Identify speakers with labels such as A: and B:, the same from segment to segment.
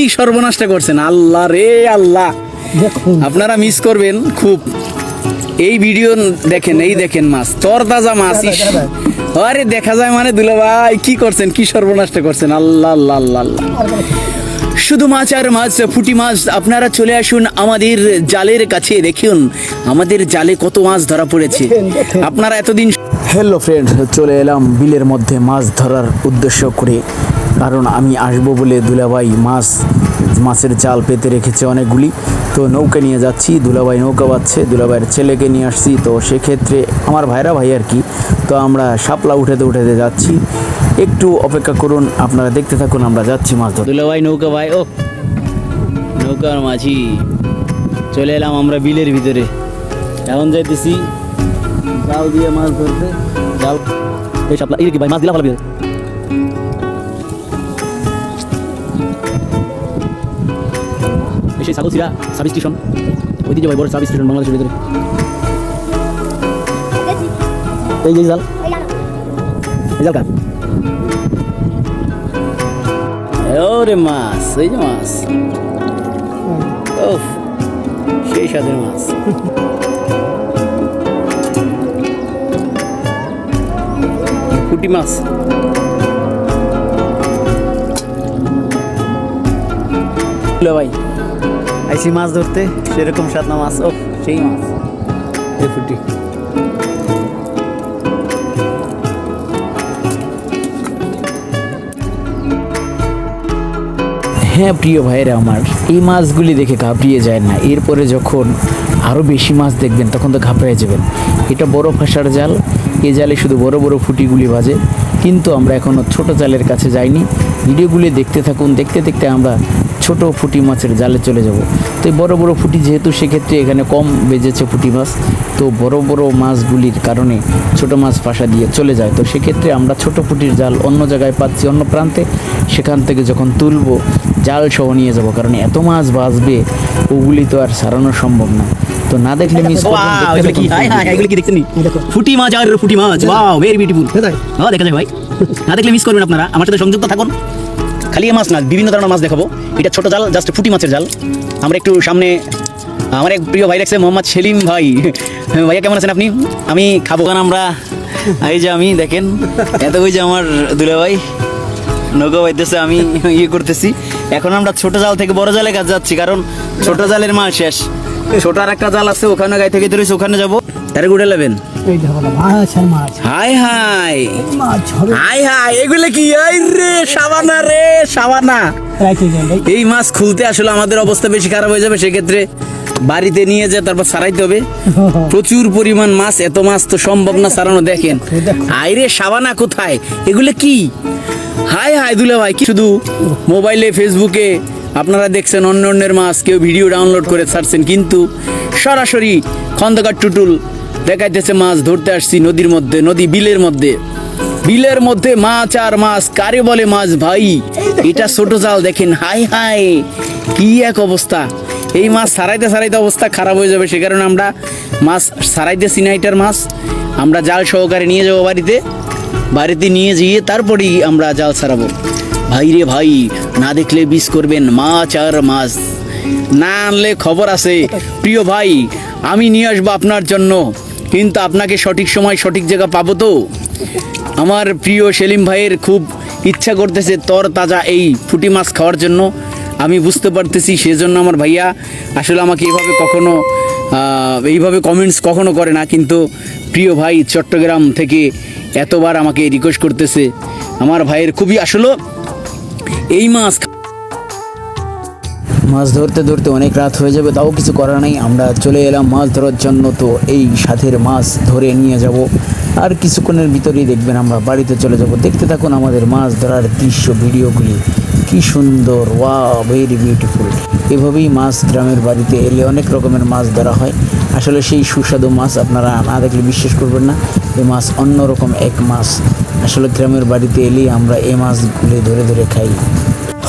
A: কি সর্বনাশটা করছেন আল্লাহ রে আল্লাহ, আপনারা মিস করবেন খুব। এই ভিডিও দেখেন, এই দেখেন মাছ, তরতাজা মাছ। আরে দেখা যায় মানে দুলা ভাই কি করছেন, কি সর্বনাশটা করছেন, আল্লাহ আল্লাহ আল্লাহ আল্লাহ। শুধু মাছ আর মাছ, পুঁটি মাছ। আপনারা চলে আসুন আমাদের জালের কাছে, দেখুন আমাদের জালে কত মাছ ধরা পড়েছে। আপনারা এতদিন। হ্যালো ফ্রেন্ড, চলে এলাম বিলের মধ্যে মাছ ধরার উদ্দেশ্য করে, কারণ আমি আসবো বলে দুলাভাই মাছের জাল পেতে রেখেছে অনেকগুলি। তো নৌকা নিয়ে যাচ্ছি, দুলাভাই নৌকা বাচ্ছে, দুলাভাইয়ের ছেলেকে নিয়ে আসছি। তো সেক্ষেত্রে আমার ভাই আর কি, তো আমরা শাপলা উঠাতে যাচ্ছি। একটু অপেক্ষা করুন, আপনারা দেখতে থাকুন, আমরা যাচ্ছি মাছ ধরতে। দুলাভাই নৌকা ভাই, ও নৌকার মাঝি চলে এলাম আমরা বিলের ভিতরে। এখন যাইতেছি জাল দিয়ে মাছ ধরতে। জাল এই শাপলা এই কি ভাই, মাছ দিলা ভালো। সেই সাগরসিরা সাব স্টেশন, ঐতিহ্যবাহী বড় সাব স্টেশন বাংলাদেশের ভিতরে। এই যে জাল, এই জাল কার? ওরে মাছ, এই যে মাছ, ওফ সেই স্বাদের মাছ। পুঁটি মাছ। ভাই আইসি মাছ ধরতে, সেরকম স্বাদ না মাছ, ও সেই মাছ, এই ফুটি। হ্যাঁ প্রিয় ভাইয়েরা আমার, এই মাছগুলি দেখে ঘাবড়িয়ে যায় না। এরপরে যখন আরও বেশি মাছ দেখবেন তখন তো ঘাবড়িয়ে যাবেন। এটা বড় ফাঁসার জাল, এই জালে শুধু বড় বড় ফুটিগুলি বাজে। কিন্তু আমরা এখনও ছোট জালের কাছে যাইনি। ভিডিওগুলি দেখতে থাকুন, দেখতে দেখতে আমরা ছোট ফুটি মাছের জালে চলে যাব। তো এই বড় বড় ফুটি যেহেতু, সেক্ষেত্রে এখানে কম বেজেছে ফুটি মাছ, তো বড় বড় মাছগুলির কারণে ছোট মাছ ফাঁসা দিয়ে চলে যায়। তো সেক্ষেত্রে আমরা ছোট ফুটির জাল অন্য জায়গায় পাচ্ছি, অন্য প্রান্তে। সেখান থেকে যখন তুলবো জাল সহ নিয়ে যাব, কারণ এত মাছ বাঁচবে ওগুলি তো আর সারানো সম্ভব না। তো না দেখলে মিস করবেন। কি এগুলো কি দেখছেন? ফুটি মাছ আর ফুটি মাছ, ওয়াও ভেরি বিউটিফুল। হ্যাঁ দেখা যায় ভাই, না দেখলে মিস করবেন। আপনারা আমার সাথে সংযুক্ত থাকুন। খালি মাছ না, বিভিন্ন ধরনের মাছ দেখাবো। এটা ছোট জাল, জাস্ট ফুটি মাছের জাল। আমরা একটু সামনে, আমার এক প্রিয় ভাই রাখছে মোহাম্মদ সেলিম ভাই। ভাইয়া কেমন আছেন আপনি? আমি খাবো কারণ আমরা, এই যে আমি দেখেন এত, ওই যে আমার দুলা ভাই নৌকা বাইতেছে, আমি ইয়ে করতেছি। এখন আমরা ছোট জাল থেকে বড় জালে কাজ যাচ্ছি, কারণ ছোট জালের মাল শেষ। ছোট আর একটা জাল আছে, ওখানে গায়ে থেকে ধরেছি, ওখানে যাবো। তারে গুড়ে নেবেন। হাই হাই হাই হাই, এগুলো কি? রে সাবানা, রে সাবানা। এই মাছ খুলতে আসলে আমাদের অবস্থা বেশি খারাপ হয়ে যাবে। সেক্ষেত্রে বাড়িতে নিয়ে যায়, তারপর সারাইতে হবে। প্রচুর পরিমাণ মাছ, এত মাছ তো সম্ভব না সারানো। দেখেন আইরে সাবানা কোথায়, এগুলো কি? হাই হাই দুলা ভাই, কি শুধু মোবাইলে ফেসবুকে আপনারা দেখছেন অন্যের মাছ, কেউ ভিডিও ডাউনলোড করে ছাড়ছেন, কিন্তু সরাসরি খন্দকার টুটুল দেখাইতেছে মাছ ধরতে আসছি নদীর মধ্যে, বিলের মধ্যে মাছ আর মাছ। কারে বলে মাছ ভাই? এটা ছোট জাল দেখেন, হাই হাই কি এক অবস্থা। এই মাছ সারাইতে অবস্থা খারাপ হয়ে যাবে। সে কারণে আমরা মাছ সারাইতেছি না। এটার মাছ আমরা জাল সহকারে নিয়ে যাবো বাড়িতে নিয়ে যেয়ে তারপরেই আমরা জাল ছাড়াবো। ভাই রে ভাই, না দেখলে মিস করবেন মাছ আর মাছ। না আনলে খবর আছে প্রিয় ভাই, আমি নিয়ে আসবো আপনার জন্য, কিন্তু আপনাকে সঠিক সময় সঠিক জায়গা পাবো তো। আমার প্রিয় সেলিম ভাইয়ের খুব ইচ্ছা করতেছে তর তাজা এই ফুটি মাছ খাওয়ার জন্য, আমি বুঝতে পারতেছি। সেজন্য আমার ভাইয়া আসলে আমাকে এইভাবে কমেন্টস কখনো করে না, কিন্তু প্রিয় ভাই চট্টগ্রাম থেকে এতবার আমাকে রিকোয়েস্ট করতেছে। আমার ভাইয়ের খুবই আসলে এই মাছ ধরতে ধরতে অনেক রাত হয়ে যাবে, তাও কিছু করার নেই। আমরা চলে এলাম মাছ ধরার জন্য। তো এই সাথের মাছ ধরে নিয়ে যাব, আর কিছুক্ষণের ভিতরেই দেখবেন আমরা বাড়িতে চলে যাব। দেখতে থাকুন আমাদের মাছ ধরার দৃশ্য, ভিডিওগুলি কি সুন্দর, ওয়াও ভেরি বিউটিফুল। এভাবেই মাছ গ্রামের বাড়িতে এলে অনেক রকমের মাছ ধরা হয়। আসলে সেই সুস্বাদু মাছ আপনারা না দেখলে বিশ্বাস করবেন না। এই মাছ অন্যরকম এক মাছ। আসলে গ্রামের বাড়িতে এলেই আমরা এই মাছগুলি ধরে ধরে খাই।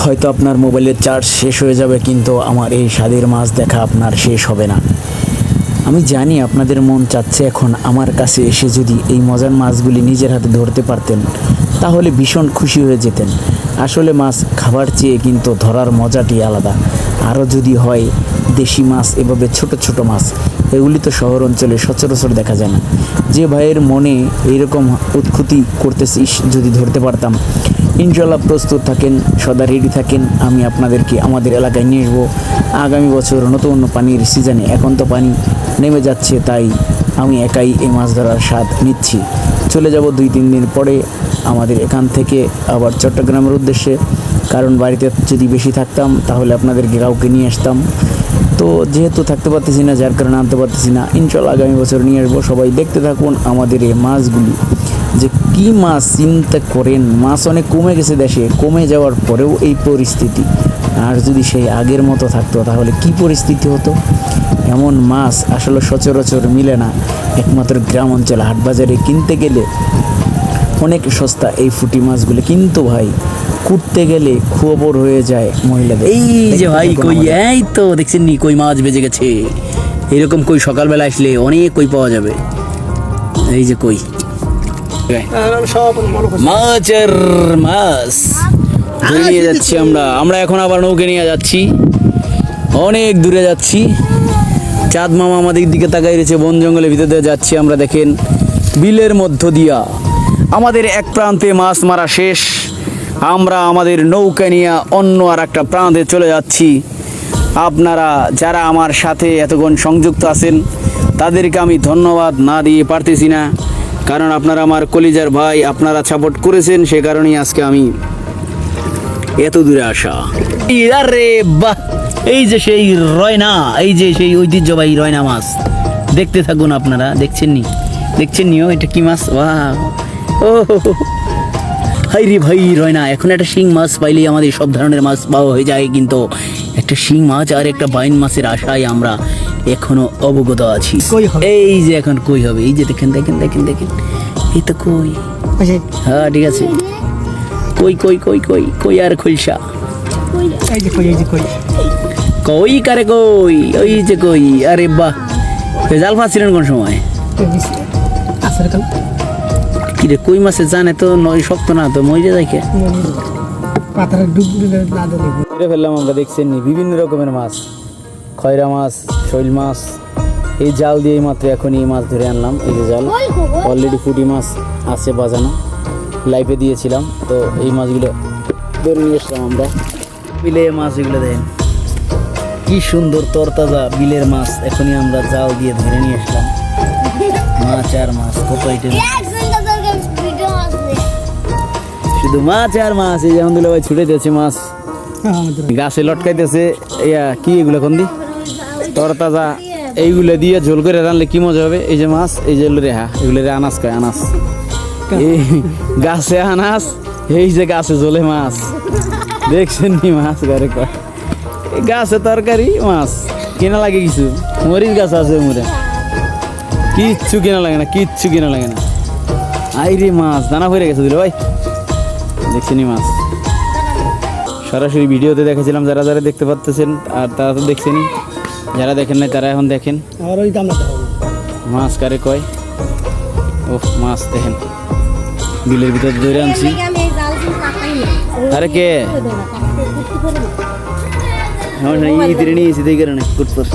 A: হয়তো আপনার মোবাইলের চার্জ শেষ হয়ে যাবে, কিন্তু আমার এই স্বাদের মাছ দেখা আপনার শেষ হবে না। আমি জানি আপনাদের মন চাচ্ছে এখন আমার কাছে এসে যদি এই মজার মাছগুলি নিজের হাতে ধরতে পারতেন, তাহলে ভীষণ খুশি হয়ে যেতেন। আসলে মাছ খাবার চেয়ে কিন্তু ধরার মজাটি আলাদা। আরও যদি হয় দেশি মাছ, এভাবে ছোট ছোট মাছ, এগুলি তো শহর অঞ্চলে সচরাচর দেখা যায় না। যে ভাইয়ের মনে এইরকম উৎকুতি করতেছিস, যদি ধরতে পারতাম। ইনশাল্লাহ প্রস্তুত থাকেন, সদা রেডি থাকেন, আমি আপনাদেরকে আমাদের এলাকায় নিয়ে আসবো আগামী বছর নতুন পানির সিজনে। এখন তো পানি নেমে যাচ্ছে, তাই আমি একাই এই মাছ ধরার স্বাদ নিচ্ছি। চলে যাব 2-3 দিন পরে আমাদের এখান থেকে আবার চট্টগ্রামের উদ্দেশ্যে, কারণ বাড়িতে যদি বেশি থাকতাম তাহলে আপনাদেরকে কাউকে নিয়ে আসতাম। তো যেহেতু থাকতে পারতেছি না, যার কারণে আনতে পারতেছি না। ইনশাল্লাহ আগামী বছর নিয়ে আসবো। সবাই দেখতে থাকুন আমাদের এই মাছগুলি, যে কি মাছ চিন্তা করেন। মাছ অনেক কমে গেছে দেশে, কমে যাওয়ার পরেও এই পরিস্থিতি। আর যদি সেই আগের মতো থাকতো তাহলে কি পরিস্থিতি হতো। এমন মাছ আসলে সচরাচর মিলে না, একমাত্র গ্রাম অঞ্চলে হাটবাজারে কিনতে গেলে অনেক সস্তা এই পুঁটি মাছগুলো, কিন্তু ভাই কুটতে গেলে খবর হয়ে যায় মহিলাদের।
B: এই যে ভাই কই, এই তো দেখছেন নি কই মাছ বেজে গেছে। এরকম কই সকালবেলা আসলে অনেক কই পাওয়া যাবে। এই যে কই মাছের মাছ ধরে নিয়ে যাচ্ছি আমরা এখন আবার নৌকে নিয়ে যাচ্ছি, অনেক দূরে যাচ্ছি। চাঁদ মামা আমাদের দিকে তাকাই রয়েছে, বন জঙ্গলের ভিতর দিয়ে যাচ্ছি আমরা। দেখেন বিলের মধ্য দিয়া আমাদের এক প্রান্তে মাছ মারা শেষ, আমরা আমাদের নৌকা নিয়ে অন্য আর একটা প্রান্তে চলে যাচ্ছি। আপনারা যারা আমার সাথে এতক্ষণ সংযুক্ত আছেন তাদেরকে আমি ধন্যবাদ না দিয়ে পারতেছি না, কারণ আপনারা আমার কলিজার ভাই, আপনারা সাপোর্ট করেছেন, সে কারণেই আজকে আমি এত দূরে আসা। আরে বাহ, এই যে সেই রয়না, এই যে সেই ঐতিহ্যবাহী রয়না মাছ। দেখতে থাকুন আপনারা, দেখছেন নি এটা কি মাছ? বাহ, ও হাই রে ভাই রয়না। এখন একটা শিং মাছ পাইলেই আমাদের সব ধরনের মাছ পাওয়া হয়ে যায়, কিন্তু একটা শিং মাছ আর একটা বাইন মাছের আশায় আমরা এখনো অবগত আছি। এই যে এখন কই হবে, এই যে দেখেন দেখেন দেখেন দেখেন, এই তো কই। হ্যাঁ ঠিক আছে, কই কই কই কই কই আর খুলসা কই কারে কই, ওই যে কই। আরে বাহ, জাল ফাঁসছিলেন কোন সময়? কিরে কই মাছে জানে তো নয়, শক্ত না তো মজে দেখে ফেললাম আমরা। দেখছেন নি বিভিন্ন রকমের মাছ, খয়রা মাছ, শৈল মাছ। এই জাল দিয়ে মাত্র এখন এই মাছ ধরে আনলাম। এই যে জাল, অলরেডি পুঁটি মাছ আছে বাজানো, লাইভে দিয়েছিলাম। তো এই মাছগুলো ধরে নিয়ে এসলাম আমরা। বিলে মাছ এগুলো দেখেন কি সুন্দর তরতাজা বিলের মাছ, এখনই আমরা জাল দিয়ে ধরে নিয়ে আসলাম। মাছ আর মাছ, কত আইটেম, শুধু মাছ আর মাছ। এই যেমন দিলে ভাই ছুটে যাচ্ছে মাছ, গাছে লটকাইতেছে। ইয়া কি এগুলো কোন দি তরতাজা, এইগুলো দিয়ে ঝোল করে রানলে কি মজা হবে। এই যে মাছ, এই যে রেহা, এগুলো আনাস খায়, আনাস। এই গাছে আনাস, এই যে গাছে ঝোলে মাছ। দেখছেন নি মাছ ঘরে কয়, গাছে তরকারি মাছ কেনা লাগে কিছু। মরিচ গাছ আছে মোরে, কিচ্ছু কেনা লাগে না, কিচ্ছু কেনা লাগে না। আইরে মাছ দানা ভরে গেছে দিল ভাই। দেখছেনি মাছ সরাসরি ভিডিওতে দেখেছিলাম, যারা যারা দেখতে পাচ্ছেন, আর তারা তো দেখছেনি, যারা দেখেন নাই তারা এখন দেখেন মাছ কারে কয়। ও মাছ দেখেন বিলের ভিতর ধরে আনছি। আরে কে নিয়েছি, দেখে কুটপর